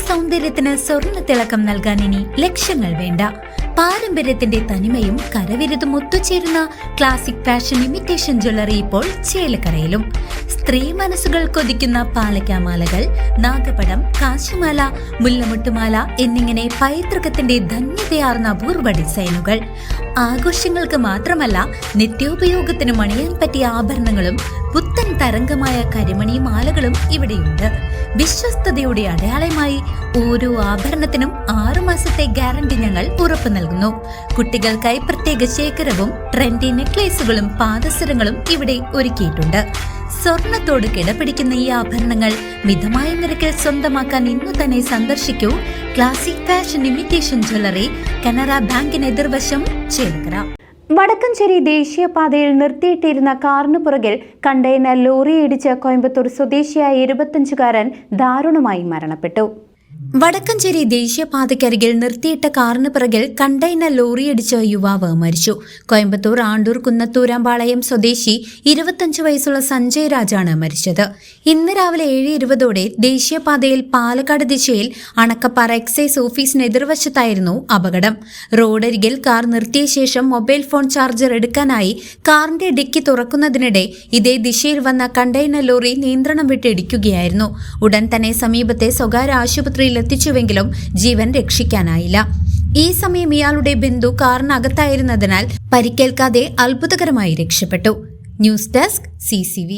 സൗന്ദര്യത്തിന് സ്വർണ്ണ തിളക്കം നൽകാൻ ഇനി ലക്ഷങ്ങൾ വേണ്ട. പാരമ്പര്യത്തിന്റെ തനിമയും കരവിരുതും ഒത്തുചേരുന്ന ക്ലാസിക് ഫാഷൻ ഇമിറ്റേഷൻ ജ്വല്ലറി ഇപ്പോൾ ചേലക്കരയിലും. സ്ത്രീ മനസ്സുകൾ കൊതിക്കുന്ന പാലക്കാമാലകൾ, നാഗപടം, കാശിമാല, മുല്ലമുട്ടുമാല എന്നിങ്ങനെ പൈതൃകത്തിന്റെ ധന്യതയാർന്ന അപൂർവ ഡിസൈനുകൾ. ആഘോഷങ്ങൾക്ക് മാത്രമല്ല, നിത്യോപയോഗത്തിന് മണിയാൻ പറ്റിയ ആഭരണങ്ങളും പുത്തൻ തരംഗമായ കരിമണി മാലകളും ഇവിടെയുണ്ട്. വിശ്വസ്തയുടെ അടയാളമായി ഓരോ ആഭരണത്തിനും 6 മാസത്തെ ഗ്യാരണ്ടി ഞങ്ങൾ ഉറപ്പു നൽകുന്നു. കുട്ടികൾക്കായി പ്രത്യേക ശേഖരവും ട്രെൻഡി നെക്ലേസുകളും പാദസരങ്ങളും ഇവിടെ ഒരുക്കിയിട്ടുണ്ട്. സ്വർണത്തോട് കിടപിടിക്കുന്ന ഈ ആഭരണങ്ങൾ മിതമായ നിരക്കിൽ സ്വന്തമാക്കാൻ ഇന്നു തന്നെ സന്ദർശിക്കൂ classic fashion imitation jewellery, Canara ബാങ്കിന് എതിർവശം, ചേലക്കര. വടക്കഞ്ചേരി ദേശീയപാതയിൽ നിർത്തിയിട്ടിരുന്ന കാറിന് പുറകിൽ കണ്ടെയ്നർ ലോറിയിടിച്ച് കോയമ്പത്തൂർ സ്വദേശിയായ 25-കാരൻ ദാരുണമായി മരണപ്പെട്ടു. വടക്കഞ്ചേരി ദേശീയപാതയ്ക്കരികിൽ നിർത്തിയിട്ട കാറിന് പിറകിൽ കണ്ടെയ്നർ ലോറിയിടിച്ച് യുവാവ് മരിച്ചു. കോയമ്പത്തൂർ ആണ്ടൂർ കുന്നത്തൂരാമ്പാളയം സ്വദേശി 25 വയസ്സുള്ള സഞ്ജയ് രാജാണ് മരിച്ചത്. ഇന്ന് രാവിലെ 7:20 ദേശീയപാതയിൽ പാലക്കാട് ദിശയിൽ അണക്കപ്പാറ എക്സൈസ് ഓഫീസിന് എതിർവശത്തായിരുന്നു അപകടം. റോഡരികിൽ കാർ നിർത്തിയ ശേഷം മൊബൈൽ ഫോൺ ചാർജർ എടുക്കാനായി കാറിന്റെ ഡിക്കി തുറക്കുന്നതിനിടെ ഇതേ ദിശയിൽ വന്ന കണ്ടെയ്നർ ലോറി നിയന്ത്രണം വിട്ട് ഇടിക്കുകയായിരുന്നു. ഉടൻ തന്നെ സമീപത്തെ സ്വകാര്യ ആശുപത്രിയിൽ എത്തിച്ചുവെങ്കിലും ജീവൻ രക്ഷിക്കാനായില്ല. ഈ സമയം ഇയാളുടെ ബന്ധു കാറിനകത്തായിരുന്നതിനാൽ പരിക്കേൽക്കാതെ അത്ഭുതകരമായി രക്ഷപ്പെട്ടു. News desk CCV.